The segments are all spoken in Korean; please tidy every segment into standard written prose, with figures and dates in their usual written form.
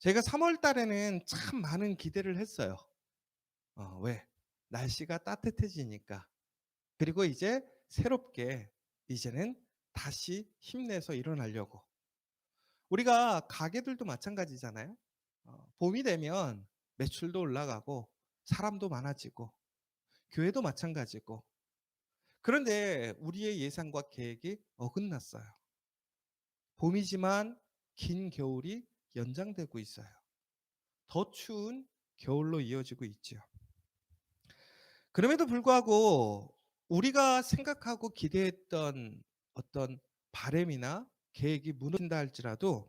제가 3월 달에는 참 많은 기대를 했어요. 왜? 날씨가 따뜻해지니까. 그리고 이제 새롭게 이제는 다시 힘내서 일어나려고. 우리가 가게들도 마찬가지잖아요. 봄이 되면 매출도 올라가고 사람도 많아지고 교회도 마찬가지고. 그런데 우리의 예상과 계획이 어긋났어요. 봄이지만 긴 겨울이 연장되고 있어요. 더 추운 겨울로 이어지고 있지요. 그럼에도 불구하고 우리가 생각하고 기대했던 어떤 바램이나 계획이 무너진다 할지라도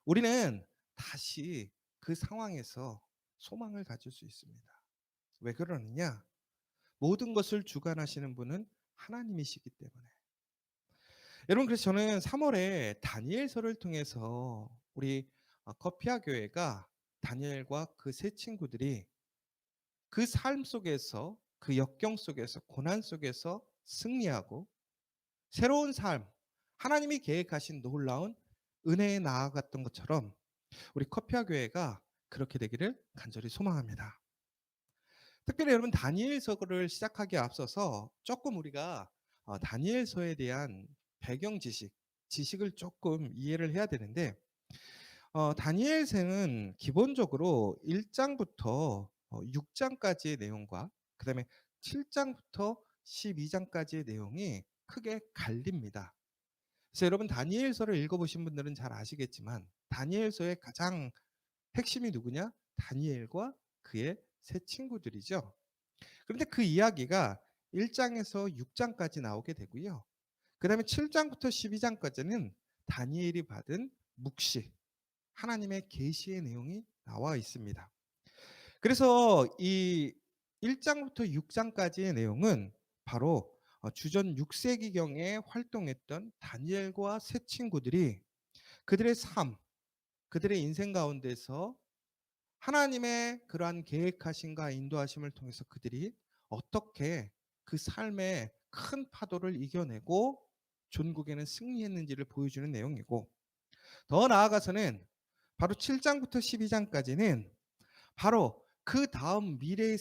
우리는 다시 그 상황에서 소망을 가질 수 있습니다. 왜 그러느냐? 모든 것을 주관하시는 분은 하나님이시기 때문에. 여러분, 그래서 저는 3월에 다니엘서를 통해서 우리 커피아 교회가 다니엘과 그 세 친구들이 그 삶 속에서, 그 역경 속에서, 고난 속에서 승리하고 새로운 삶, 하나님이 계획하신 놀라운 은혜에 나아갔던 것처럼 우리 커피아 교회가 그렇게 되기를 간절히 소망합니다. 특별히 여러분, 다니엘서를 시작하기에 앞서서 조금 우리가 다니엘서에 대한 배경 지식을 조금 이해를 해야 되는데, 다니엘서는 기본적으로 1장부터 6장까지의 내용과 그다음에 7장부터 12장까지의 내용이 크게 갈립니다. 그래서 여러분, 다니엘서를 읽어보신 분들은 잘 아시겠지만 다니엘서의 가장 핵심이 누구냐? 다니엘과 그의 세 친구들이죠. 그런데 그 이야기가 1장에서 6장까지 나오게 되고요. 그다음에 7장부터 12장까지는 다니엘이 받은 묵시, 하나님의 계시의 내용이 나와 있습니다. 그래서 이 1장부터 6장까지의 내용은 바로 주전 6세기경에 활동했던 다니엘과 세 친구들이 그들의 삶, 그들의 인생 가운데서 하나님의 그러한 계획하심과 인도하심을 통해서 그들이 어떻게 그 삶의 큰 파도를 이겨내고 존국에는 승리했는지를 보여주는 내용이고, 더 나아가서는 바로 7장부터 12장까지는 바로 그 다음 미래의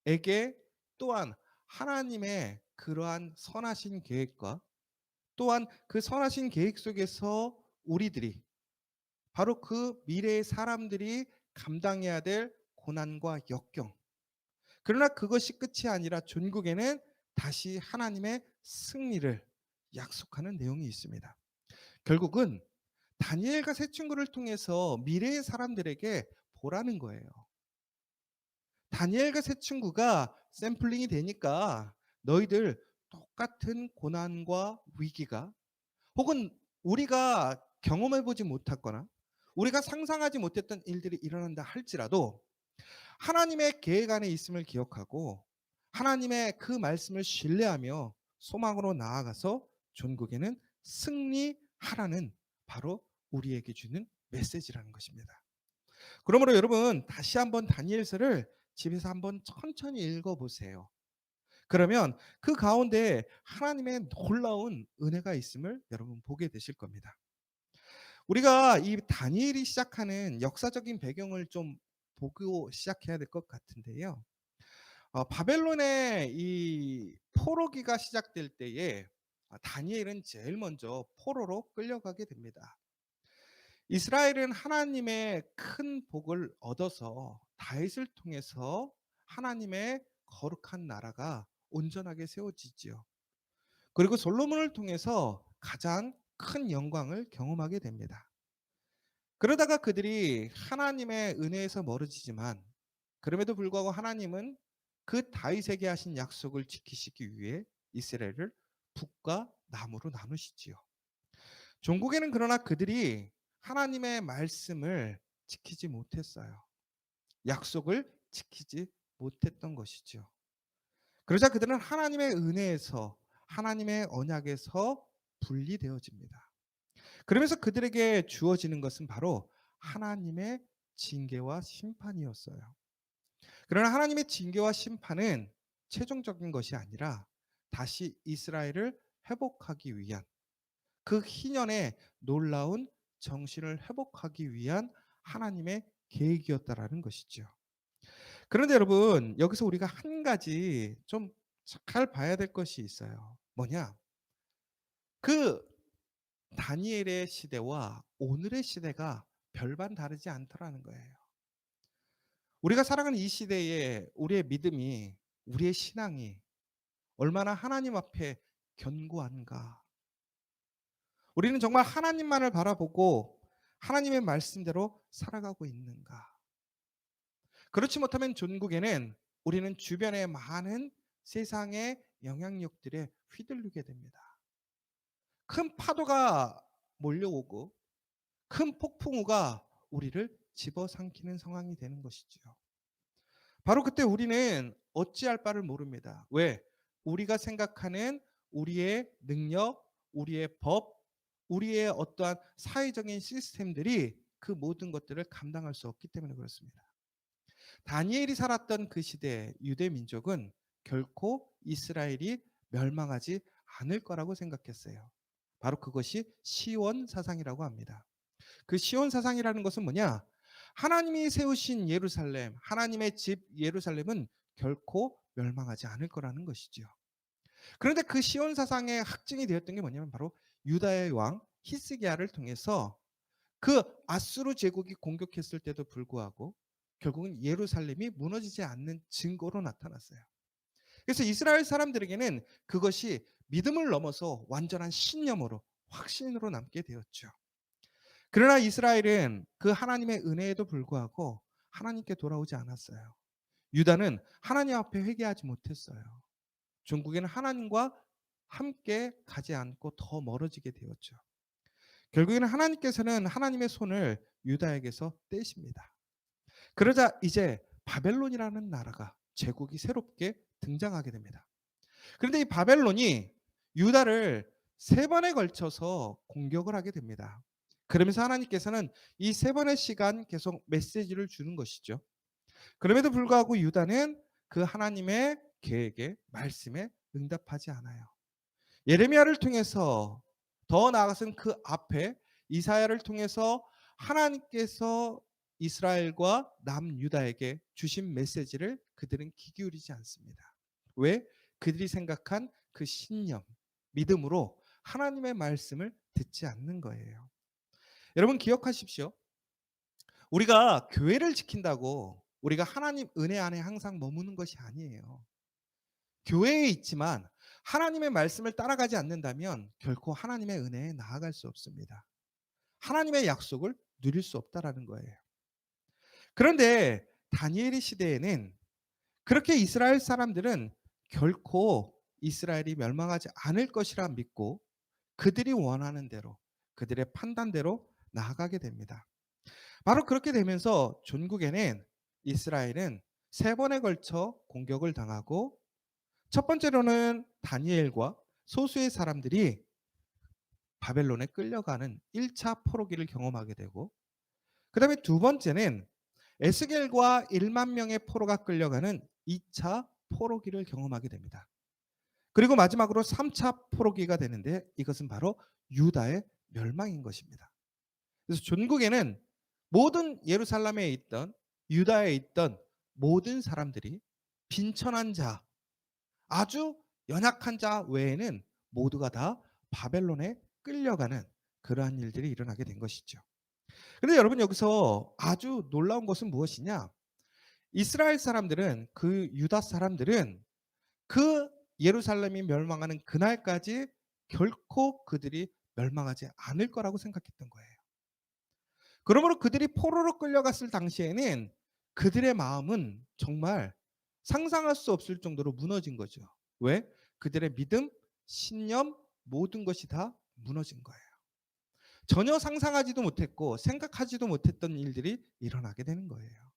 세대들에게 또한 하나님의 그러한 선하신 계획과 또한 그 선하신 계획 속에서 우리들이 바로 그 미래의 사람들이 감당해야 될 고난과 역경. 그러나 그것이 끝이 아니라 존국에는 다시 하나님의 승리를 약속하는 내용이 있습니다. 결국은 다니엘과 세 친구를 통해서 미래의 사람들에게 보라는 거예요. 다니엘과 세 친구가 샘플링이 되니까 너희들 똑같은 고난과 위기가 혹은 우리가 경험해 보지 못했거나 우리가 상상하지 못했던 일들이 일어난다 할지라도 하나님의 계획 안에 있음을 기억하고 하나님의 그 말씀을 신뢰하며 소망으로 나아가서 존국에는 승리하라는 바로 우리에게 주는 메시지라는 것입니다. 그러므로 여러분, 다시 한번 다니엘서를 집에서 한번 천천히 읽어보세요. 그러면 그 가운데 하나님의 놀라운 은혜가 있음을 여러분 보게 되실 겁니다. 우리가 이 다니엘이 시작하는 역사적인 배경을 좀 보고 시작해야 될 것 같은데요. 바벨론의 이 포로기가 시작될 때에 다니엘은 제일 먼저 포로로 끌려가게 됩니다. 이스라엘은 하나님의 큰 복을 얻어서 다윗을 통해서 하나님의 거룩한 나라가 온전하게 세워지지요. 그리고 솔로몬을 통해서 가장 큰 영광을 경험하게 됩니다. 그러다가 그들이 하나님의 은혜에서 멀어지지만 그럼에도 불구하고 하나님은 그 다윗에게 하신 약속을 지키시기 위해 이스라엘을 북과 남으로 나누시지요. 종국에는 그러나 그들이 하나님의 말씀을 지키지 못했어요. 약속을 지키지 못했던 것이죠. 그러자 그들은 하나님의 은혜에서 하나님의 언약에서 분리되어집니다. 그러면서 그들에게 주어지는 것은 바로 하나님의 징계와 심판이었어요. 그러나 하나님의 징계와 심판은 최종적인 것이 아니라 다시 이스라엘을 회복하기 위한 그 희년의 놀라운 정신을 회복하기 위한 하나님의 계획이었다라는 것이죠. 그런데 여러분, 여기서 우리가 한 가지 좀 잘 봐야 될 것이 있어요. 뭐냐? 그 다니엘의 시대와 오늘의 시대가 별반 다르지 않더라는 거예요. 우리가 살아가는 이 시대에 우리의 믿음이, 우리의 신앙이 얼마나 하나님 앞에 견고한가. 우리는 정말 하나님만을 바라보고 하나님의 말씀대로 살아가고 있는가. 그렇지 못하면 종국에는 우리는 주변의 많은 세상의 영향력들에 휘둘리게 됩니다. 큰 파도가 몰려오고 큰 폭풍우가 우리를 집어삼키는 상황이 되는 것이지요. 바로 그때 우리는 어찌할 바를 모릅니다. 왜? 우리가 생각하는 우리의 능력, 우리의 법, 우리의 어떠한 사회적인 시스템들이 그 모든 것들을 감당할 수 없기 때문에 그렇습니다. 다니엘이 살았던 그 시대 유대 민족은 결코 이스라엘이 멸망하지 않을 거라고 생각했어요. 바로 그것이 시온 사상이라고 합니다. 그 시온 사상이라는 것은 뭐냐? 하나님이 세우신 예루살렘, 하나님의 집 예루살렘은 결코 멸망하지 않을 거라는 것이죠. 그런데 그 시온 사상의 확증이 되었던 게 뭐냐면 바로 유다의 왕 히스기야를 통해서 그 아수르 제국이 공격했을 때도 불구하고 결국은 예루살렘이 무너지지 않는 증거로 나타났어요. 그래서 이스라엘 사람들에게는 그것이 믿음을 넘어서 완전한 신념으로 확신으로 남게 되었죠. 그러나 이스라엘은 그 하나님의 은혜에도 불구하고 하나님께 돌아오지 않았어요. 유다는 하나님 앞에 회개하지 못했어요. 종국에는 하나님과 함께 가지 않고 더 멀어지게 되었죠. 결국에는 하나님께서는 하나님의 손을 유다에게서 떼십니다. 그러자 이제 바벨론이라는 나라가 제국이 새롭게 등장하게 됩니다. 그런데 이 바벨론이 유다를 세 번에 걸쳐서 공격을 하게 됩니다. 그러면서 하나님께서는 이 세 번의 시간 계속 메시지를 주는 것이죠. 그럼에도 불구하고 유다는 그 하나님의 계획에 말씀에 응답하지 않아요. 예레미야를 통해서 더 나아가서는 그 앞에 이사야를 통해서 하나님께서 이스라엘과 남유다에게 주신 메시지를 그들은 귀 기울이지 않습니다. 왜? 그들이 생각한 그 신념, 믿음으로 하나님의 말씀을 듣지 않는 거예요. 여러분 기억하십시오. 우리가 교회를 지킨다고 우리가 하나님 은혜 안에 항상 머무는 것이 아니에요. 교회에 있지만 하나님의 말씀을 따라가지 않는다면 결코 하나님의 은혜에 나아갈 수 없습니다. 하나님의 약속을 누릴 수 없다라는 거예요. 그런데 다니엘의 시대에는 그렇게 이스라엘 사람들은 결코 이스라엘이 멸망하지 않을 것이라 믿고 그들이 원하는 대로 그들의 판단대로 나아가게 됩니다. 바로 그렇게 되면서 전국에는 이스라엘은 세 번에 걸쳐 공격을 당하고 첫 번째로는 다니엘과 소수의 사람들이 바벨론에 끌려가는 1차 포로기를 경험하게 되고 그다음에 두 번째는 에스겔과 1만 명의 포로가 끌려가는 2차 포로기를 경험하게 됩니다. 그리고 마지막으로 3차 포로기가 되는데 이것은 바로 유다의 멸망인 것입니다. 그래서 전국에는 모든 예루살렘에 있던 유다에 있던 모든 사람들이 빈천한 자, 아주 연약한 자 외에는 모두가 다 바벨론에 끌려가는 그러한 일들이 일어나게 된 것이죠. 그런데 여러분 여기서 아주 놀라운 것은 무엇이냐? 이스라엘 사람들은 그 유다 사람들은 그 예루살렘이 멸망하는 그날까지 결코 그들이 멸망하지 않을 거라고 생각했던 거예요. 그러므로 그들이 포로로 끌려갔을 당시에는 그들의 마음은 정말 상상할 수 없을 정도로 무너진 거죠. 왜? 그들의 믿음, 신념, 모든 것이 다 무너진 거예요. 전혀 상상하지도 못했고 생각하지도 못했던 일들이 일어나게 되는 거예요.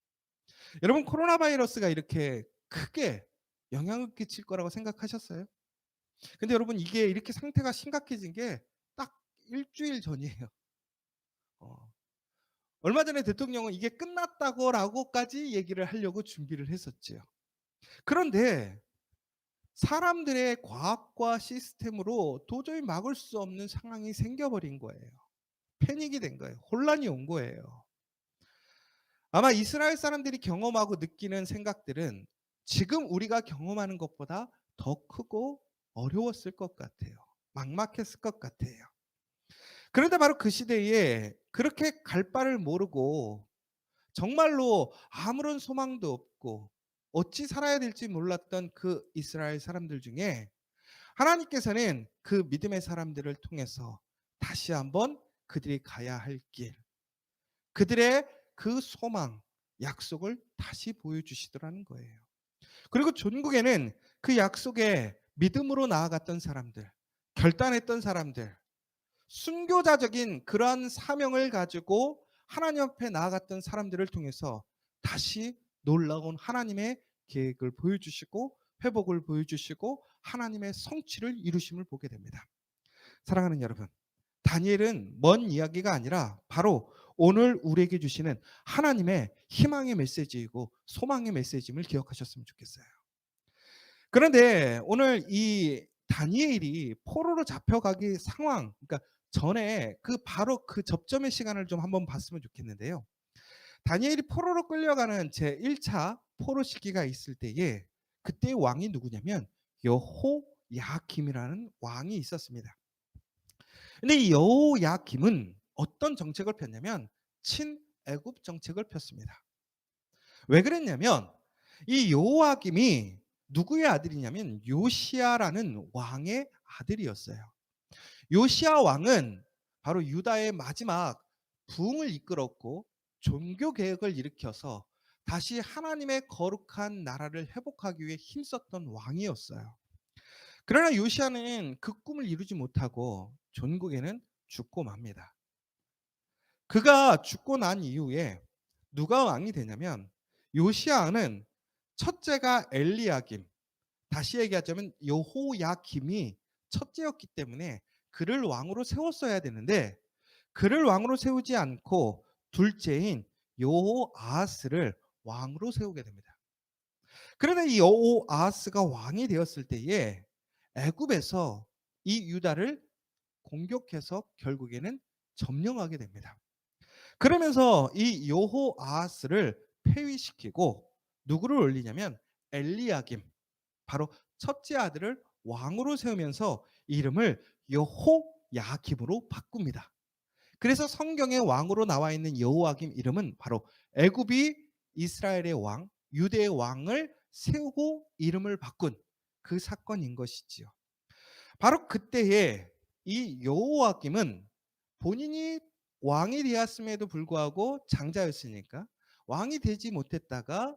여러분 코로나 바이러스가 이렇게 크게 영향을 끼칠 거라고 생각하셨어요? 근데 여러분 이게 이렇게 상태가 심각해진 게 딱 일주일 전이에요. 어. 얼마 전에 대통령은 이게 끝났다고라고까지 얘기를 하려고 준비를 했었지요. 그런데 사람들의 과학과 시스템으로 도저히 막을 수 없는 상황이 생겨버린 거예요. 패닉이 된 거예요. 혼란이 온 거예요. 아마 이스라엘 사람들이 경험하고 느끼는 생각들은 지금 우리가 경험하는 것보다 더 크고 어려웠을 것 같아요. 막막했을 것 같아요. 그런데 바로 그 시대에 그렇게 갈 바를 모르고 정말로 아무런 소망도 없고 어찌 살아야 될지 몰랐던 그 이스라엘 사람들 중에 하나님께서는 그 믿음의 사람들을 통해서 다시 한번 그들이 가야 할 길, 그들의 그 소망, 약속을 다시 보여주시더라는 거예요. 그리고 전국에는 그 약속에 믿음으로 나아갔던 사람들, 결단했던 사람들, 순교자적인 그러한 사명을 가지고 하나님 앞에 나아갔던 사람들을 통해서 다시 놀라운 하나님의 계획을 보여주시고 회복을 보여주시고 하나님의 성취를 이루심을 보게 됩니다. 사랑하는 여러분, 다니엘은 먼 이야기가 아니라 바로 오늘 우리에게 주시는 하나님의 희망의 메시지이고 소망의 메시지임을 기억하셨으면 좋겠어요. 그런데 오늘 이 다니엘이 포로로 잡혀가기 상황, 그러니까 전에 그 바로 그 접점의 시간을 좀 한번 봤으면 좋겠는데요. 다니엘이 포로로 끌려가는 제 1차 포로 시기가 있을 때에 그때의 왕이 누구냐면 여호야김이라는 왕이 있었습니다. 근데 이 여호야김은 어떤 정책을 폈냐면 친애굽 정책을 폈습니다. 왜 그랬냐면 이 여호야김이 누구의 아들이냐면 요시야라는 왕의 아들이었어요. 요시야 왕은 바로 유다의 마지막 부흥을 이끌었고 종교 개혁을 일으켜서 다시 하나님의 거룩한 나라를 회복하기 위해 힘썼던 왕이었어요. 그러나 요시야는 그 꿈을 이루지 못하고 전국에는 죽고 맙니다. 그가 죽고 난 이후에 누가 왕이 되냐면 요시야는 첫째가 엘리야김, 다시 얘기하자면 여호야김이 첫째였기 때문에 그를 왕으로 세웠어야 되는데 그를 왕으로 세우지 않고 둘째인 여호아하스를 왕으로 세우게 됩니다. 그런데 이 여호아하스가 왕이 되었을 때에 애굽에서 이 유다를 공격해서 결국에는 점령하게 됩니다. 그러면서 이 여호아하스를 폐위시키고 누구를 올리냐면 엘리야김, 바로 첫째 아들을 왕으로 세우면서 이름을 여호야김으로 바꿉니다. 그래서 성경에 왕으로 나와 있는 여호야김 이름은 바로 애굽이 이스라엘의 왕, 유대의 왕을 세우고 이름을 바꾼 그 사건인 것이지요. 바로 그때에 이 여호야김은 본인이 왕이 되었음에도 불구하고 장자였으니까 왕이 되지 못했다가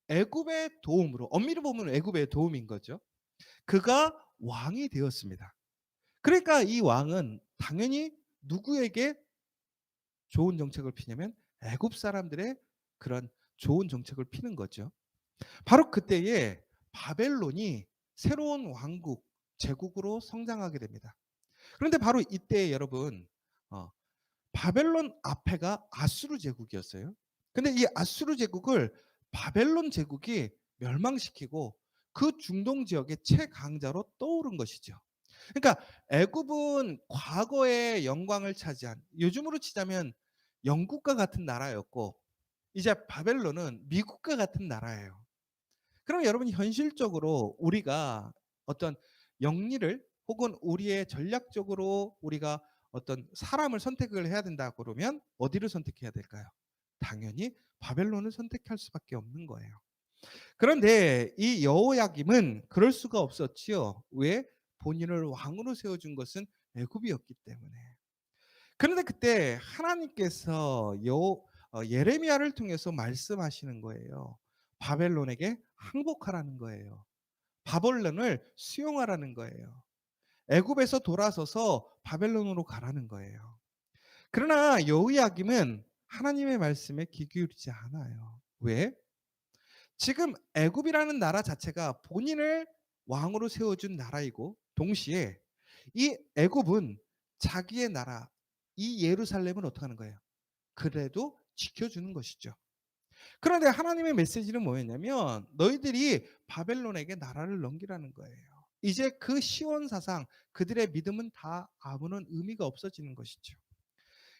애굽의 도움으로, 엄밀히 보면 애굽의 도움인 거죠. 그가 왕이 되었습니다. 그러니까 이 왕은 당연히 누구에게 좋은 정책을 피냐면 애굽 사람들의 그런 좋은 정책을 피는 거죠. 바로 그때에 바벨론이 새로운 왕국, 제국으로 성장하게 됩니다. 그런데 바로 이때 여러분, 바벨론 앞에가 아수르 제국이었어요. 근데 이 아수르 제국을 바벨론 제국이 멸망시키고 그 중동 지역의 최강자로 떠오른 것이죠. 그러니까 애굽은 과거의 영광을 차지한, 요즘으로 치자면 영국과 같은 나라였고 이제 바벨론은 미국과 같은 나라예요. 그럼 여러분 현실적으로 우리가 어떤 영리를 혹은 우리의 전략적으로 우리가 어떤 사람을 선택을 해야 된다 그러면 어디를 선택해야 될까요? 당연히 바벨론을 선택할 수밖에 없는 거예요. 그런데 이 여호야김은 그럴 수가 없었지요. 왜? 본인을 왕으로 세워준 것은 애굽이었기 때문에. 그런데 그때 하나님께서 예레미야를 통해서 말씀하시는 거예요. 바벨론에게 항복하라는 거예요. 바벨론을 수용하라는 거예요. 애굽에서 돌아서서 바벨론으로 가라는 거예요. 그러나 여호야김은 하나님의 말씀에 귀 기울이지 않아요. 왜? 지금 애굽이라는 나라 자체가 본인을 왕으로 세워준 나라이고 동시에 이 애굽은 자기의 나라, 이 예루살렘을 어떻게 하는 거예요? 그래도 지켜주는 것이죠. 그런데 하나님의 메시지는 뭐였냐면 너희들이 바벨론에게 나라를 넘기라는 거예요. 이제 그 시온 사상, 그들의 믿음은 다 아무런 의미가 없어지는 것이죠.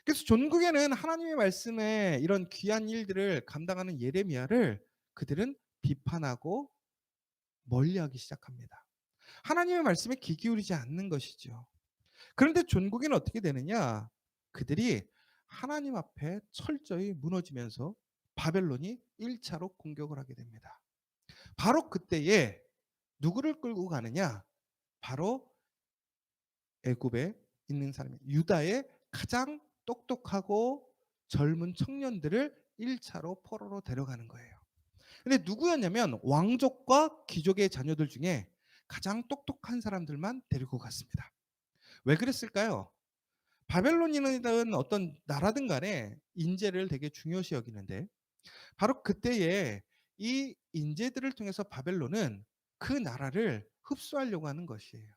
그래서 전국에는 하나님의 말씀에 이런 귀한 일들을 감당하는 예레미야를 그들은 비판하고 멀리하기 시작합니다. 하나님의 말씀에 귀 기울이지 않는 것이죠. 그런데 전국에는 어떻게 되느냐? 그들이 하나님 앞에 철저히 무너지면서 바벨론이 1차로 공격을 하게 됩니다. 바로 그때에 누구를 끌고 가느냐? 바로 애굽에 있는 사람이 유다의 가장 똑똑하고 젊은 청년들을 1차로 포로로 데려가는 거예요. 근데 누구였냐면 왕족과 귀족의 자녀들 중에 가장 똑똑한 사람들만 데리고 갔습니다. 왜 그랬을까요? 바벨론이든 어떤 나라든 간에 인재를 되게 중요시 여기는데 바로 그때에 이 인재들을 통해서 바벨론은 그 나라를 흡수하려고 하는 것이에요.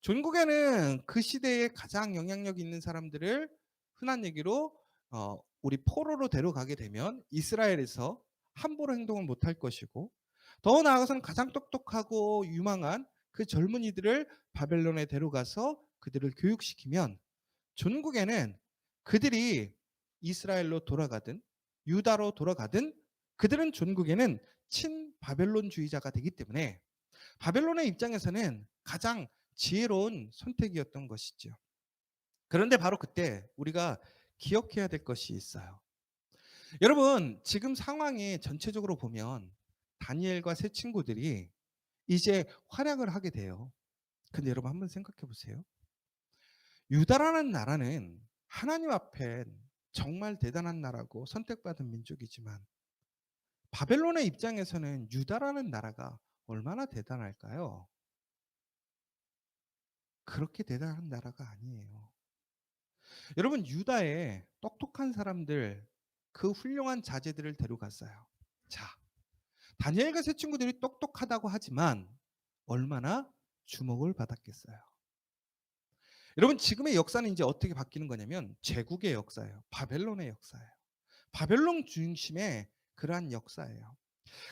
전국에는 그 시대에 가장 영향력 있는 사람들을 흔한 얘기로 우리 포로로 데려가게 되면 이스라엘에서 함부로 행동을 못할 것이고 더 나아가서는 가장 똑똑하고 유망한 그 젊은이들을 바벨론에 데려가서 그들을 교육시키면 전국에는 그들이 이스라엘로 돌아가든 유다로 돌아가든 그들은 전국에는 친바벨론주의자가 되기 때문에 바벨론의 입장에서는 가장 지혜로운 선택이었던 것이죠. 그런데 바로 그때 우리가 기억해야 될 것이 있어요. 여러분, 지금 상황이 전체적으로 보면 다니엘과 세 친구들이 이제 활약을 하게 돼요. 근데 여러분 한번 생각해 보세요. 유다라는 나라는 하나님 앞에 정말 대단한 나라고 선택받은 민족이지만 바벨론의 입장에서는 유다라는 나라가 얼마나 대단할까요? 그렇게 대단한 나라가 아니에요. 여러분 유다에 똑똑한 사람들 그 훌륭한 자제들을 데려갔어요. 자, 다니엘과 세 친구들이 똑똑하다고 하지만 얼마나 주목을 받았겠어요. 여러분 지금의 역사는 이제 어떻게 바뀌는 거냐면 제국의 역사예요. 바벨론의 역사예요. 바벨론 중심의 그러한 역사예요.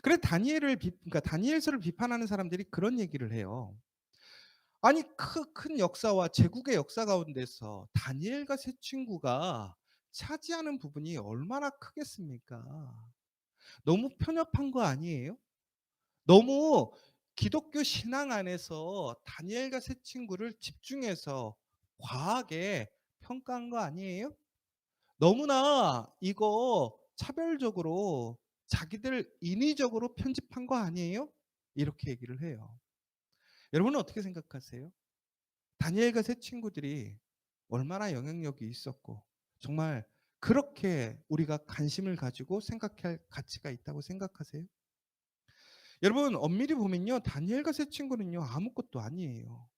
그래 그러니까 다니엘서를 비판하는 사람들이 그런 얘기를 해요. 아니 큰 역사와 제국의 역사 가운데서 다니엘과 세 친구가 차지하는 부분이 얼마나 크겠습니까? 너무 편협한 거 아니에요? 너무 기독교 신앙 안에서 다니엘과 세 친구를 집중해서 과하게 평가한 거 아니에요? 너무나 이거 차별적으로 자기들 인위적으로 편집한 거 아니에요? 이렇게 얘기를 해요. 여러분은 어떻게 생각하세요? 다니엘과 세 친구들이 얼마나 영향력이 있었고 정말 그렇게 우리가 관심을 가지고 생각할 가치가 있다고 생각하세요? 여러분 엄밀히 보면요. 다니엘과 세 친구는요. 아무것도 아니에요.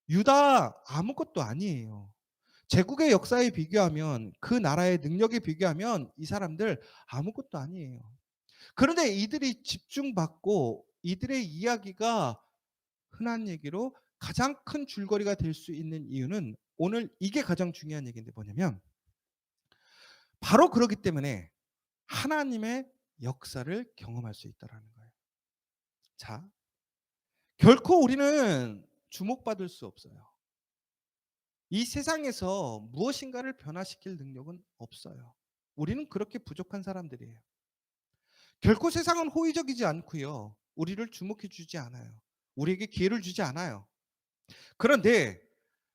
유다 아무것도 아니에요. 제국의 역사에 비교하면 그 나라의 능력에 비교하면 이 사람들 아무것도 아니에요. 그런데 이들이 집중받고 이들의 이야기가 흔한 얘기로 가장 큰 줄거리가 될 수 있는 이유는 오늘 이게 가장 중요한 얘기인데 뭐냐면 바로 그렇기 때문에 하나님의 역사를 경험할 수 있다라는 거예요. 자, 결코 우리는 주목받을 수 없어요. 이 세상에서 무엇인가를 변화시킬 능력은 없어요. 우리는 그렇게 부족한 사람들이에요. 결코 세상은 호의적이지 않고요. 우리를 주목해 주지 않아요. 우리에게 기회를 주지 않아요. 그런데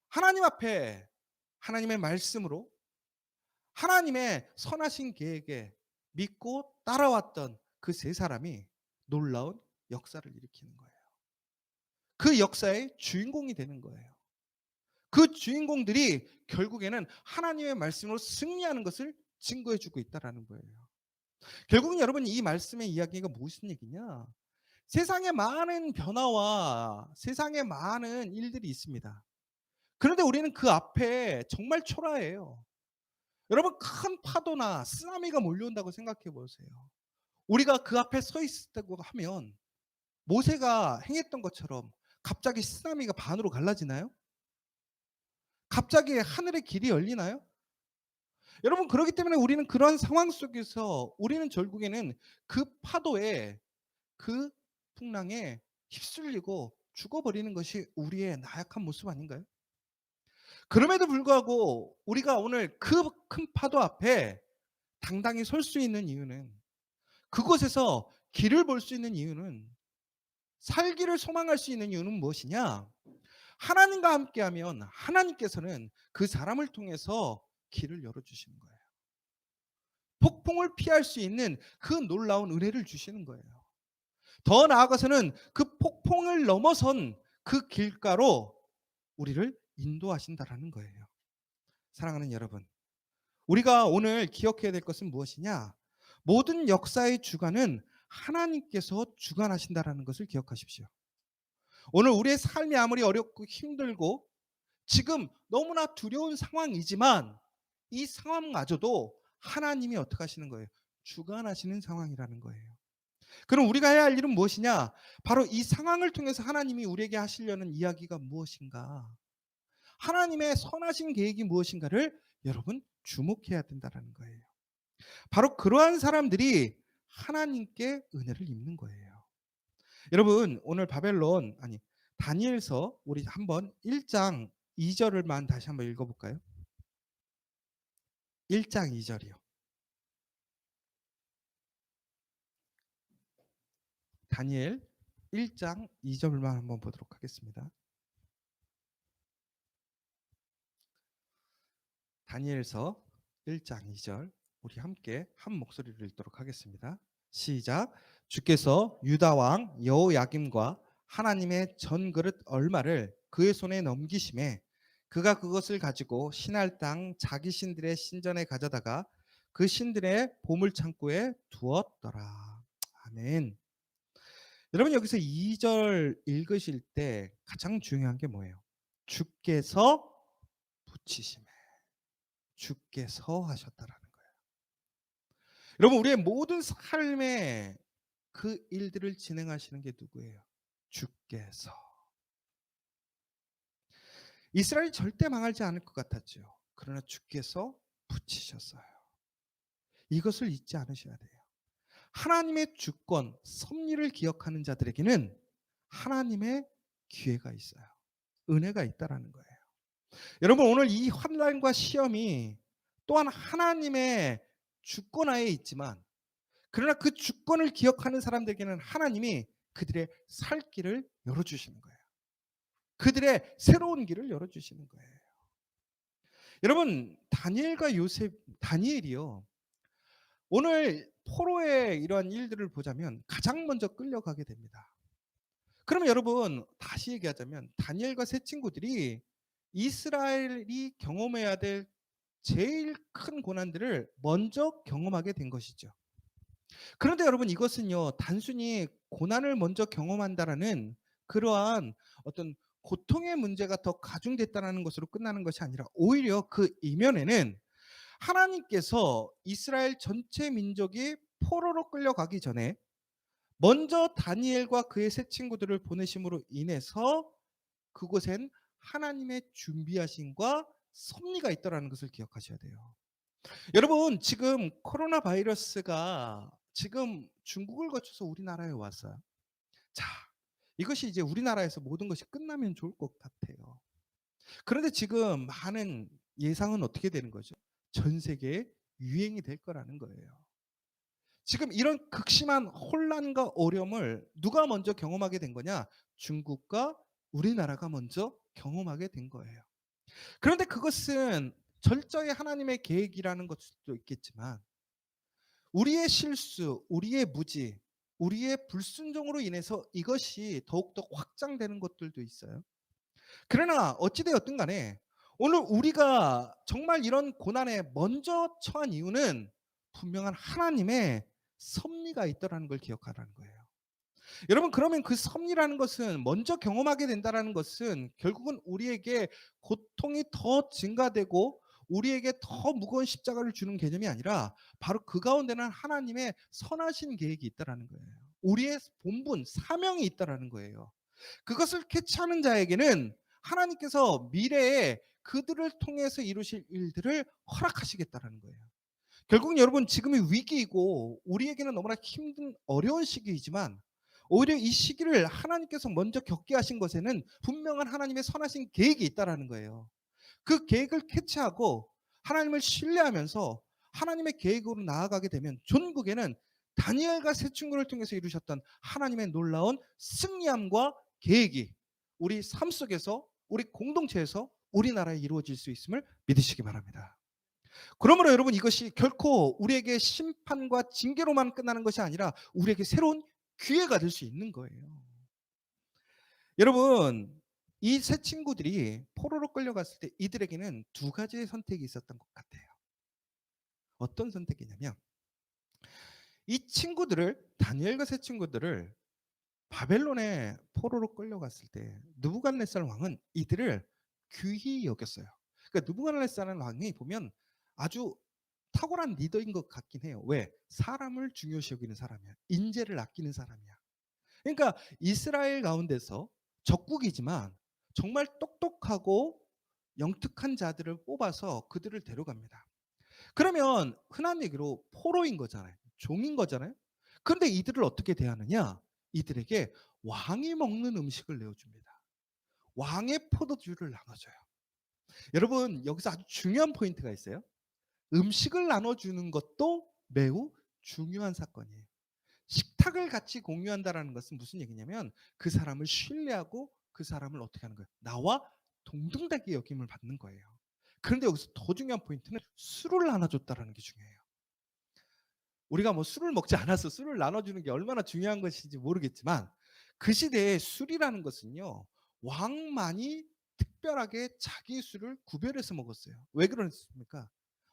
하나님 앞에 하나님의 말씀으로 하나님의 선하신 계획에 믿고 따라왔던 그 세 사람이 놀라운 역사를 일으키는 거예요. 그 역사의 주인공이 되는 거예요. 그 주인공들이 결국에는 하나님의 말씀으로 승리하는 것을 증거해 주고 있다라는 거예요. 결국은 여러분 이 말씀의 이야기가 무슨 얘기냐? 세상에 많은 변화와 세상에 많은 일들이 있습니다. 그런데 우리는 그 앞에 정말 초라해요. 여러분 큰 파도나 쓰나미가 몰려온다고 생각해 보세요. 우리가 그 앞에 서 있다고 하면 모세가 행했던 것처럼 갑자기 쓰나미가 반으로 갈라지나요? 갑자기 하늘의 길이 열리나요? 여러분 그렇기 때문에 우리는 그런 상황 속에서 우리는 결국에는 그 파도에 그 풍랑에 휩쓸리고 죽어버리는 것이 우리의 나약한 모습 아닌가요? 그럼에도 불구하고 우리가 오늘 그 큰 파도 앞에 당당히 설 수 있는 이유는, 그곳에서 길을 볼 수 있는 이유는, 살기를 소망할 수 있는 이유는 무엇이냐? 하나님과 함께하면 하나님께서는 그 사람을 통해서 길을 열어주시는 거예요. 폭풍을 피할 수 있는 그 놀라운 은혜를 주시는 거예요. 더 나아가서는 그 폭풍을 넘어선 그 길가로 우리를 인도하신다라는 거예요. 사랑하는 여러분, 우리가 오늘 기억해야 될 것은 무엇이냐? 모든 역사의 주관은 하나님께서 주관하신다라는 것을 기억하십시오. 오늘 우리의 삶이 아무리 어렵고 힘들고 지금 너무나 두려운 상황이지만 이 상황마저도 하나님이 어떻게 하시는 거예요? 주관하시는 상황이라는 거예요. 그럼 우리가 해야 할 일은 무엇이냐? 바로 이 상황을 통해서 하나님이 우리에게 하시려는 이야기가 무엇인가? 하나님의 선하신 계획이 무엇인가를 여러분 주목해야 된다는 거예요. 바로 그러한 사람들이 하나님께 은혜를 입는 거예요. 여러분 오늘 다니엘서 우리 한번 1장 2절을만 다시 한번 읽어볼까요? 1장 2절이요. 다니엘 1장 2절만 한번 보도록 하겠습니다. 다니엘서 1장 2절 우리 함께 한 목소리로 읽도록 하겠습니다. 시작. 주께서 유다 왕 여호야김과 하나님의 전그릇 얼마를 그의 손에 넘기심에 그가 그것을 가지고 신할 땅 자기 신들의 신전에 가져다가 그 신들의 보물 창고에 두었더라. 아멘. 여러분 여기서 2절 읽으실 때 가장 중요한 게 뭐예요? 주께서 붙이심에, 주께서 하셨다라는 거예요. 여러분 우리의 모든 삶에 그 일들을 진행하시는 게 누구예요? 주께서. 이스라엘이 절대 망하지 않을 것 같았죠. 그러나 주께서 붙이셨어요. 이것을 잊지 않으셔야 돼요. 하나님의 주권, 섭리를 기억하는 자들에게는 하나님의 기회가 있어요. 은혜가 있다라는 거예요. 여러분 오늘 이 환난과 시험이 또한 하나님의 주권하에 있지만, 그러나 그 주권을 기억하는 사람들에게는 하나님이 그들의 살 길을 열어주시는 거예요. 그들의 새로운 길을 열어주시는 거예요. 여러분 다니엘이요, 오늘 포로의 이러한 일들을 보자면 가장 먼저 끌려가게 됩니다. 그러면 여러분 다시 얘기하자면 다니엘과 세 친구들이 이스라엘이 경험해야 될 제일 큰 고난들을 먼저 경험하게 된 것이죠. 그런데 여러분 이것은요 단순히 고난을 먼저 경험한다라는 그러한 어떤 고통의 문제가 더 가중됐다는 것으로 끝나는 것이 아니라 오히려 그 이면에는 하나님께서 이스라엘 전체 민족이 포로로 끌려가기 전에 먼저 다니엘과 그의 세 친구들을 보내심으로 인해서 그곳엔 하나님의 준비하심과 섭리가 있다라는 것을 기억하셔야 돼요. 여러분 지금 코로나 바이러스가 지금 중국을 거쳐서 우리나라에 왔어요. 자, 이것이 이제 우리나라에서 모든 것이 끝나면 좋을 것 같아요. 그런데 지금 많은 예상은 어떻게 되는 거죠? 전 세계에 유행이 될 거라는 거예요. 지금 이런 극심한 혼란과 어려움을 누가 먼저 경험하게 된 거냐? 중국과 우리나라가 먼저 경험하게 된 거예요. 그런데 그것은 철저히 하나님의 계획이라는 것도 있겠지만 우리의 실수, 우리의 무지, 우리의 불순종으로 인해서 이것이 더욱더 확장되는 것들도 있어요. 그러나 어찌되었든 간에 오늘 우리가 정말 이런 고난에 먼저 처한 이유는 분명한 하나님의 섭리가 있다라는 걸 기억하라는 거예요. 여러분 그러면 그 섭리라는 것은 먼저 경험하게 된다라는 것은 결국은 우리에게 고통이 더 증가되고 우리에게 더 무거운 십자가를 주는 개념이 아니라 바로 그 가운데는 하나님의 선하신 계획이 있다라는 거예요. 우리의 본분, 사명이 있다라는 거예요. 그것을 캐치하는 자에게는 하나님께서 미래에 그들을 통해서 이루실 일들을 허락하시겠다라는 거예요. 결국 여러분 지금이 위기이고 우리에게는 너무나 힘든 어려운 시기이지만 오히려 이 시기를 하나님께서 먼저 겪게 하신 것에는 분명한 하나님의 선하신 계획이 있다라는 거예요. 그 계획을 캐치하고 하나님을 신뢰하면서 하나님의 계획으로 나아가게 되면 전국에는 다니엘과 세 친구를 통해서 이루셨던 하나님의 놀라운 승리함과 계획이 우리 삶 속에서 우리 공동체에서 우리나라에 이루어질 수 있음을 믿으시기 바랍니다. 그러므로 여러분 이것이 결코 우리에게 심판과 징계로만 끝나는 것이 아니라 우리에게 새로운 기회가 될 수 있는 거예요. 여러분 이 세 친구들이 포로로 끌려갔을 때 이들에게는 두 가지의 선택이 있었던 것 같아요. 어떤 선택이냐면 이 친구들을 다니엘과 세 친구들을 바벨론에 포로로 끌려갔을 때 느부갓네살 왕은 이들을 귀히 여겼어요. 그러니까 느부갓네살 왕이 보면 아주 탁월한 리더인 것 같긴 해요. 왜? 사람을 중요시 여기는 사람이야. 인재를 아끼는 사람이야. 그러니까 이스라엘 가운데서 적국이지만 정말 똑똑하고 영특한 자들을 뽑아서 그들을 데려갑니다. 그러면 흔한 얘기로 포로인 거잖아요. 종인 거잖아요. 그런데 이들을 어떻게 대하느냐? 이들에게 왕이 먹는 음식을 내어줍니다. 왕의 포도주를 나눠줘요. 여러분 여기서 아주 중요한 포인트가 있어요. 음식을 나눠주는 것도 매우 중요한 사건이에요. 식탁을 같이 공유한다라는 것은 무슨 얘기냐면 그 사람을 신뢰하고 그 사람을 어떻게 하는 거예요? 나와 동등하게 여김을 받는 거예요. 그런데 여기서 더 중요한 포인트는 술을 나눠줬다라는 게 중요해요. 우리가 뭐 술을 먹지 않아서 술을 나눠주는 게 얼마나 중요한 것인지 모르겠지만 그 시대에 술이라는 것은요 왕만이 특별하게 자기 술을 구별해서 먹었어요. 왜 그랬습니까?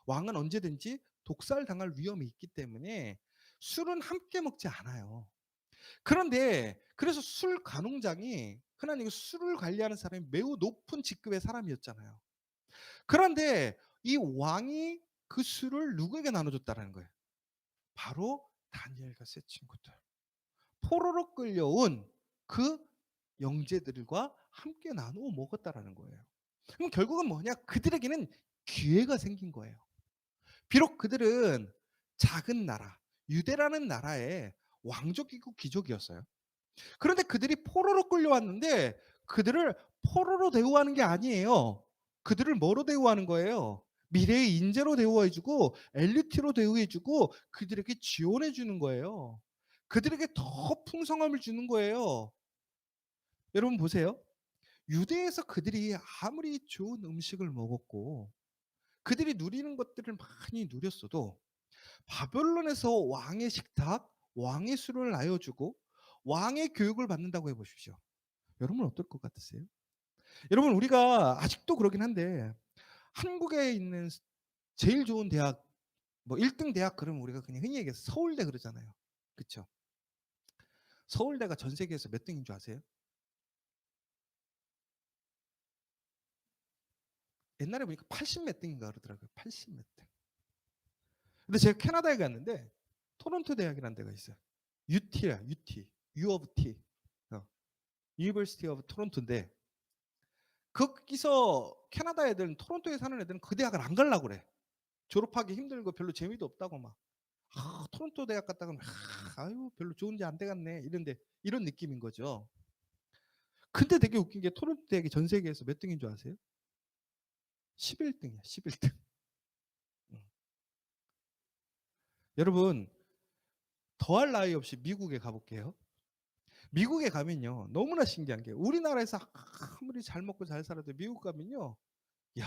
왕은 언제든지 독살당할 위험이 있기 때문에 술은 함께 먹지 않아요. 그런데 그래서 술 간홍장이 흔한 얘기 술을 관리하는 사람이 매우 높은 직급의 사람이었잖아요. 그런데 이 왕이 그 술을 누구에게 나눠줬다라는 거예요. 바로 다니엘과 세 친구들. 포로로 끌려온 그 영재들과 함께 나누어 먹었다라는 거예요. 그럼 결국은 뭐냐? 그들에게는 기회가 생긴 거예요. 비록 그들은 작은 나라, 유대라는 나라의 왕족이고 귀족이었어요. 그런데 그들이 포로로 끌려왔는데 그들을 포로로 대우하는 게 아니에요. 그들을 뭐로 대우하는 거예요? 미래의 인재로 대우해주고 엘리트로 대우해주고 그들에게 지원해 주는 거예요. 그들에게 더 풍성함을 주는 거예요. 여러분 보세요. 유대에서 그들이 아무리 좋은 음식을 먹었고 그들이 누리는 것들을 많이 누렸어도 바벨론에서 왕의 식탁, 왕의 술을 나눠주고 왕의 교육을 받는다고 해보십시오. 여러분 어떨 것 같으세요? 여러분 우리가 아직도 그러긴 한데 한국에 있는 제일 좋은 대학 뭐 1등 대학 그러면 우리가 그냥 흔히 얘기해서 서울대 그러잖아요. 그렇죠? 서울대가 전 세계에서 몇 등인 줄 아세요? 옛날에 보니까 80 몇 등인가 그러더라고요. 80 몇 등. 근데 제가 캐나다에 갔는데 토론토 대학이라는 데가 있어요. UT야, UT. U of T. University of Toronto인데 거기서 캐나다 애들은 토론토에 사는 애들은 그 대학을 안 가려고 그래. 졸업하기 힘들고 별로 재미도 없다고 막. 토론토 대학 갔다가 아유 별로 좋은데 안 돼갔네 이런데 이런 느낌인 거죠. 근데 되게 웃긴 게 토론토 대학이 전 세계에서 몇 등인 줄 아세요? 11등이야. 11등. 여러분 더할 나위 없이 미국에 가볼게요. 미국에 가면요 너무나 신기한 게 우리나라에서 아무리 잘 먹고 잘 살아도 미국 가면요 야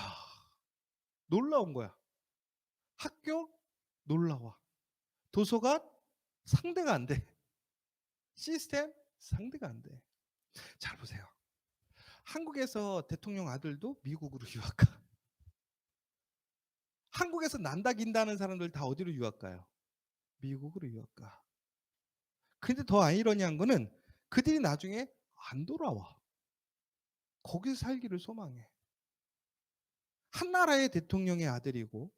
놀라운 거야. 학교 놀라워. 도서관 상대가 안 돼. 시스템 상대가 안 돼. 잘 보세요. 한국에서 대통령 아들도 미국으로 유학 가. 한국에서 난다 긴다는 사람들 다 어디로 유학 가요? 미국으로 유학 가. 근데 더 아이러니한 거는 그들이 나중에 안 돌아와. 거기서 살기를 소망해. 한 나라의 대통령의 아들이고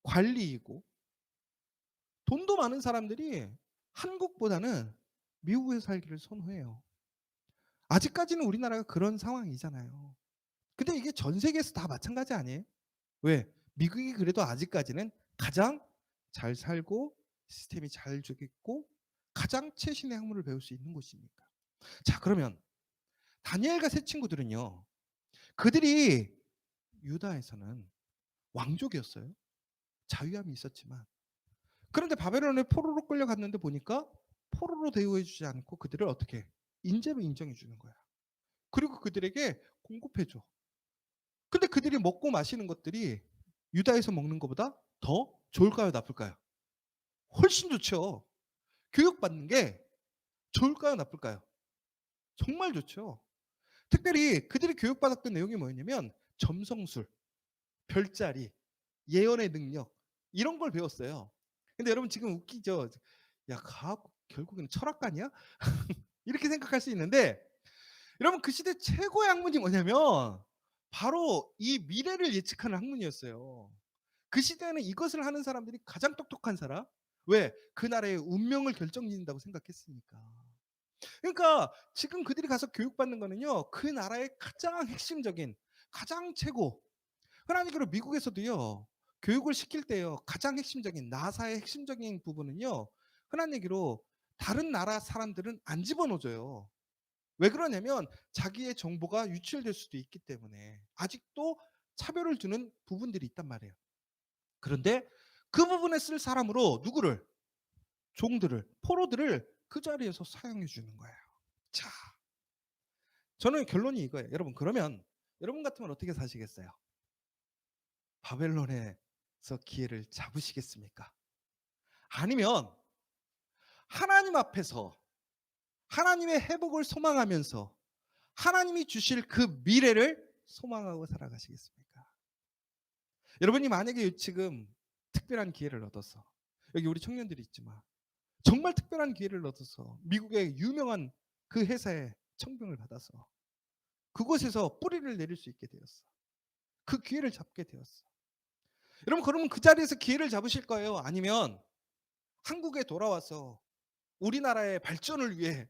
관리이고 돈도 많은 사람들이 한국보다는 미국에 살기를 선호해요. 아직까지는 우리나라가 그런 상황이잖아요. 근데 이게 전 세계에서 다 마찬가지 아니에요? 왜? 미국이 그래도 아직까지는 가장 잘 살고 시스템이 잘 죽있고 가장 최신의 학문을 배울 수 있는 곳이니까. 자, 그러면 다니엘과 세 친구들은요. 그들이 유다에서는 왕족이었어요. 자유함이 있었지만. 그런데 바벨론에 포로로 끌려갔는데 보니까 포로로 대우해 주지 않고 그들을 어떻게 인재로 인정해 주는 거야. 그리고 그들에게 공급해 줘. 근데 그들이 먹고 마시는 것들이 유다에서 먹는 것보다 더 좋을까요, 나쁠까요? 훨씬 좋죠. 교육받는 게 좋을까요, 나쁠까요? 정말 좋죠. 특별히 그들이 교육받았던 내용이 뭐였냐면 점성술, 별자리, 예언의 능력 이런 걸 배웠어요. 근데 여러분 지금 웃기죠? 야, 과학 결국에는 철학관이야? 이렇게 생각할 수 있는데 여러분 그 시대 최고의 학문이 뭐냐면 바로 이 미래를 예측하는 학문이었어요. 그 시대에는 이것을 하는 사람들이 가장 똑똑한 사람. 왜? 그 나라의 운명을 결정짓는다고 생각했으니까. 그러니까 지금 그들이 가서 교육받는 거는요. 그 나라의 가장 핵심적인 가장 최고. 그러니까 미국에서도요. 교육을 시킬 때요. 가장 핵심적인 나사의 핵심적인 부분은요. 흔한 얘기로 다른 나라 사람들은 안 집어넣어줘요. 왜 그러냐면 자기의 정보가 유출될 수도 있기 때문에 아직도 차별을 두는 부분들이 있단 말이에요. 그런데 그 부분에 쓸 사람으로 누구를? 종들을, 포로들을 그 자리에서 사용해 주는 거예요. 자, 저는 결론이 이거예요. 여러분, 그러면 여러분 같으면 어떻게 사시겠어요? 바벨론에서 기회를 잡으시겠습니까? 아니면 하나님 앞에서 하나님의 회복을 소망하면서 하나님이 주실 그 미래를 소망하고 살아가시겠습니까? 여러분이 만약에 지금 특별한 기회를 얻어서 여기 우리 청년들이 있지만 정말 특별한 기회를 얻어서 미국의 유명한 그 회사에 청빙을 받아서 그곳에서 뿌리를 내릴 수 있게 되었어. 그 기회를 잡게 되었어. 여러분 그러면 그 자리에서 기회를 잡으실 거예요? 아니면 한국에 돌아와서 우리나라의 발전을 위해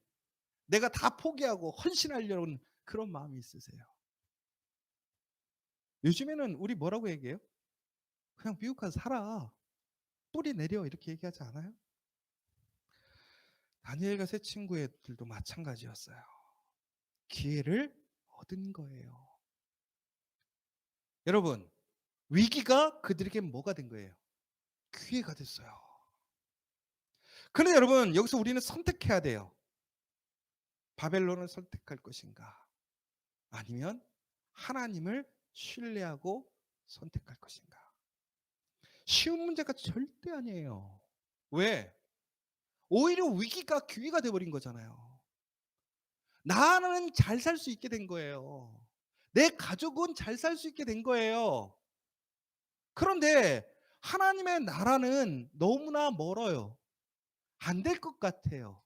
내가 다 포기하고 헌신하려는 그런 마음이 있으세요? 요즘에는 우리 뭐라고 얘기해요? 그냥 미국 가서 살아. 뿌리 내려 이렇게 얘기하지 않아요? 다니엘과 세 친구들도 마찬가지였어요. 기회를 얻은 거예요. 여러분, 위기가 그들에게 뭐가 된 거예요? 기회가 됐어요. 그런데 여러분, 여기서 우리는 선택해야 돼요. 바벨론을 선택할 것인가? 아니면 하나님을 신뢰하고 선택할 것인가? 쉬운 문제가 절대 아니에요. 왜? 오히려 위기가 기회가 돼버린 거잖아요. 나는 잘 살 수 있게 된 거예요. 내 가족은 잘 살 수 있게 된 거예요. 그런데 하나님의 나라는 너무나 멀어요. 안 될 것 같아요.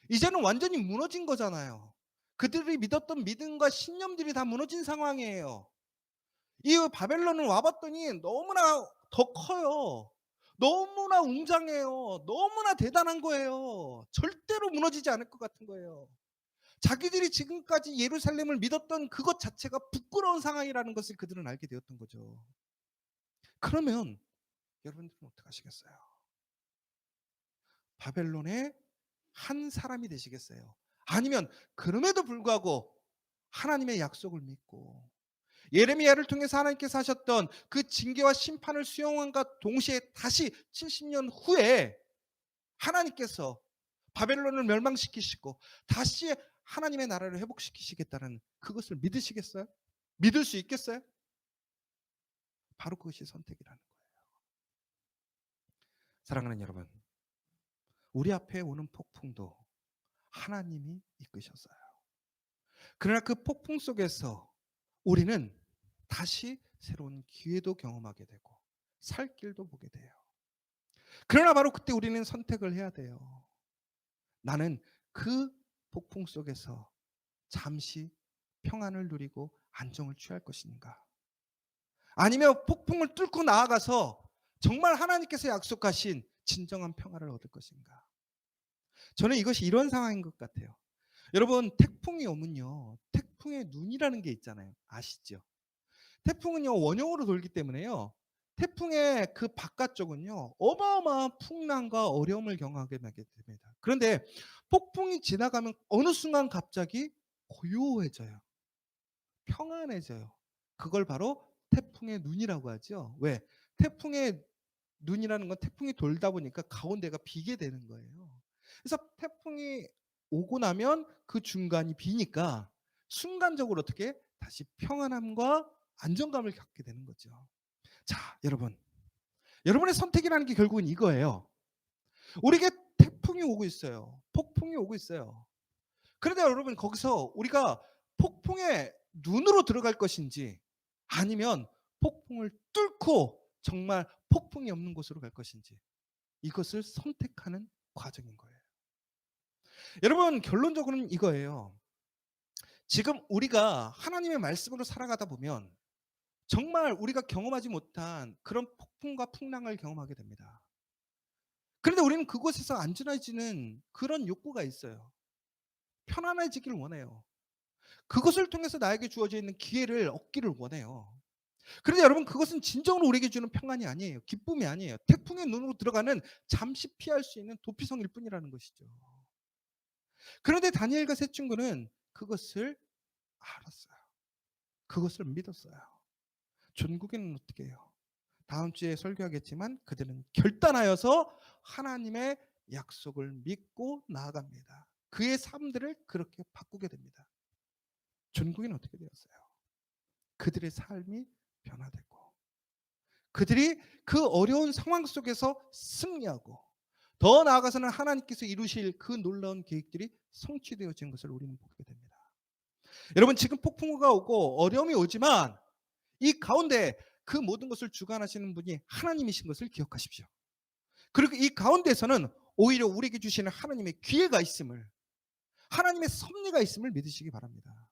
이제는 완전히 무너진 거잖아요. 그들이 믿었던 믿음과 신념들이 다 무너진 상황이에요. 이 바벨론을 와봤더니 너무나 더 커요. 너무나 웅장해요. 너무나 대단한 거예요. 절대로 무너지지 않을 것 같은 거예요. 자기들이 지금까지 예루살렘을 믿었던 그것 자체가 부끄러운 상황이라는 것을 그들은 알게 되었던 거죠. 그러면 여러분들은 어떻게 하시겠어요? 바벨론의 한 사람이 되시겠어요? 아니면 그럼에도 불구하고 하나님의 약속을 믿고 예레미야를 통해서 하나님께서 하셨던 그 징계와 심판을 수용함과 동시에 다시 70년 후에 하나님께서 바벨론을 멸망시키시고 다시 하나님의 나라를 회복시키시겠다는 그것을 믿으시겠어요? 믿을 수 있겠어요? 바로 그것이 선택이라는 거예요. 사랑하는 여러분, 우리 앞에 오는 폭풍도 하나님이 이끄셨어요. 그러나 그 폭풍 속에서 우리는 다시 새로운 기회도 경험하게 되고 살 길도 보게 돼요. 그러나 바로 그때 우리는 선택을 해야 돼요. 나는 그 폭풍 속에서 잠시 평안을 누리고 안정을 취할 것인가? 아니면 폭풍을 뚫고 나아가서 정말 하나님께서 약속하신 진정한 평화를 얻을 것인가? 저는 이것이 이런 상황인 것 같아요. 여러분 태풍이 오면요. 태풍의 눈이라는 게 있잖아요. 아시죠? 태풍은요. 원형으로 돌기 때문에요. 태풍의 그 바깥쪽은요. 어마어마한 풍랑과 어려움을 경험하게 됩니다. 그런데 폭풍이 지나가면 어느 순간 갑자기 고요해져요. 평안해져요. 그걸 바로 태풍의 눈이라고 하죠. 왜? 태풍의 눈이라는 건 태풍이 돌다 보니까 가운데가 비게 되는 거예요. 그래서 태풍이 오고 나면 그 중간이 비니까 순간적으로 어떻게 다시 평안함과 안정감을 갖게 되는 거죠. 자, 여러분. 여러분의 선택이라는 게 결국은 이거예요. 우리에게 태풍이 오고 있어요. 폭풍이 오고 있어요. 그런데 여러분 거기서 우리가 폭풍의 눈으로 들어갈 것인지 아니면 폭풍을 뚫고 정말 폭풍이 없는 곳으로 갈 것인지 이것을 선택하는 과정인 거예요. 여러분 결론적으로는 이거예요. 지금 우리가 하나님의 말씀으로 살아가다 보면 정말 우리가 경험하지 못한 그런 폭풍과 풍랑을 경험하게 됩니다. 그런데 우리는 그곳에서 안전해지는 그런 욕구가 있어요. 편안해지기를 원해요. 그것을 통해서 나에게 주어져 있는 기회를 얻기를 원해요. 그런데 여러분 그것은 진정으로 우리에게 주는 평안이 아니에요. 기쁨이 아니에요. 태풍의 눈으로 들어가는 잠시 피할 수 있는 도피성일 뿐이라는 것이죠. 그런데 다니엘과 세 친구는 그것을 알았어요. 그것을 믿었어요. 전국에는 어떻게 해요? 다음 주에 설교하겠지만 그들은 결단하여서 하나님의 약속을 믿고 나아갑니다. 그의 삶들을 그렇게 바꾸게 됩니다. 전국에는 어떻게 되었어요? 그들의 삶이 변화되고 그들이 그 어려운 상황 속에서 승리하고 더 나아가서는 하나님께서 이루실 그 놀라운 계획들이 성취되어진 것을 우리는 보게 됩니다. 여러분 지금 폭풍우가 오고 어려움이 오지만 이 가운데 그 모든 것을 주관하시는 분이 하나님이신 것을 기억하십시오. 그리고 이 가운데서는 오히려 우리에게 주시는 하나님의 기회가 있음을, 하나님의 섭리가 있음을 믿으시기 바랍니다.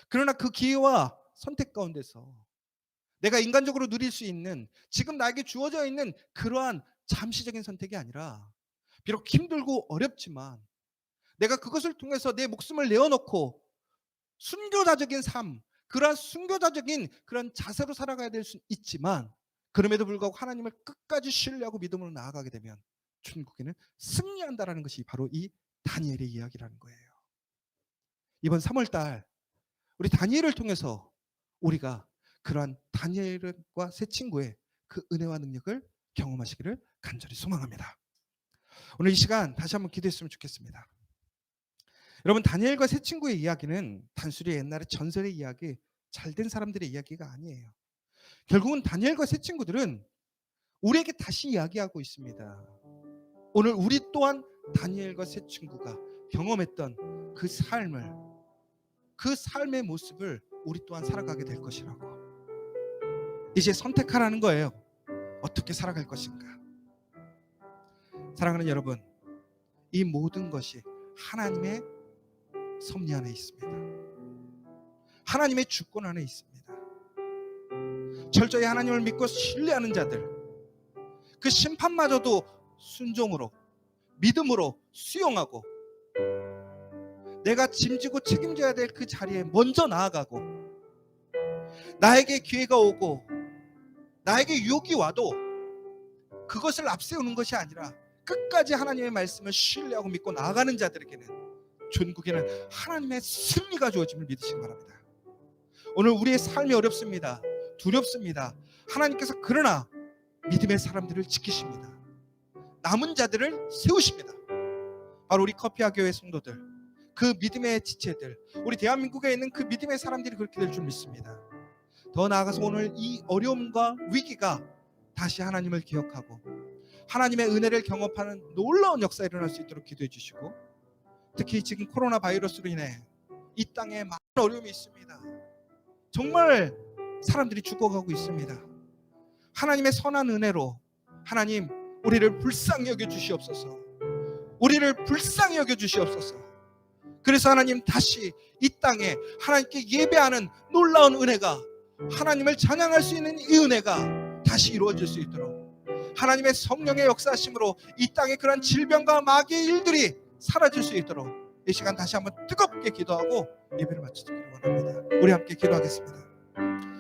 그러나 그 기회와 선택 가운데서 내가 인간적으로 누릴 수 있는 지금 나에게 주어져 있는 그러한 잠시적인 선택이 아니라 비록 힘들고 어렵지만 내가 그것을 통해서 내 목숨을 내어놓고 순교자적인 삶, 그러한 순교자적인 그런 자세로 살아가야 될 수 있지만 그럼에도 불구하고 하나님을 끝까지 신뢰하고 믿음으로 나아가게 되면 천국에는 승리한다라는 것이 바로 이 다니엘의 이야기라는 거예요. 이번 3월달 우리 다니엘을 통해서 우리가 그러한 다니엘과 세 친구의 그 은혜와 능력을 경험하시기를 간절히 소망합니다. 오늘 이 시간 다시 한번 기도했으면 좋겠습니다. 여러분 다니엘과 세 친구의 이야기는 단순히 옛날의 전설의 이야기, 잘된 사람들의 이야기가 아니에요. 결국은 다니엘과 세 친구들은 우리에게 다시 이야기하고 있습니다. 오늘 우리 또한 다니엘과 세 친구가 경험했던 그 삶을, 그 삶의 모습을 우리 또한 살아가게 될 것이라고. 이제 선택하라는 거예요. 어떻게 살아갈 것인가. 사랑하는 여러분, 이 모든 것이 하나님의 섭리 안에 있습니다. 하나님의 주권 안에 있습니다. 철저히 하나님을 믿고 신뢰하는 자들, 그 심판마저도 순종으로 믿음으로 수용하고 내가 짐지고 책임져야 될 그 자리에 먼저 나아가고 나에게 기회가 오고 나에게 유혹이 와도 그것을 앞세우는 것이 아니라 끝까지 하나님의 말씀을 신뢰하고 믿고 나아가는 자들에게는 전국에는 하나님의 승리가 주어짐을 믿으시기 바랍니다. 오늘 우리의 삶이 어렵습니다. 두렵습니다. 하나님께서 그러나 믿음의 사람들을 지키십니다. 남은 자들을 세우십니다. 바로 우리 커피아 교회 성도들, 그 믿음의 지체들, 우리 대한민국에 있는 그 믿음의 사람들이 그렇게 될 줄 믿습니다. 더 나아가서 오늘 이 어려움과 위기가 다시 하나님을 기억하고 하나님의 은혜를 경험하는 놀라운 역사가 일어날 수 있도록 기도해 주시고, 특히 지금 코로나 바이러스로 인해 이 땅에 많은 어려움이 있습니다. 정말 사람들이 죽어가고 있습니다. 하나님의 선한 은혜로 하나님 우리를 불쌍히 여겨 주시옵소서. 우리를 불쌍히 여겨 주시옵소서. 그래서 하나님 다시 이 땅에 하나님께 예배하는 놀라운 은혜가, 하나님을 찬양할 수 있는 이 은혜가 다시 이루어질 수 있도록 하나님의 성령의 역사하심으로 이 땅에 그런 질병과 마귀의 일들이 사라질 수 있도록 이 시간 다시 한번 뜨겁게 기도하고 예배를 마치기를 원합니다. 우리 함께 기도하겠습니다.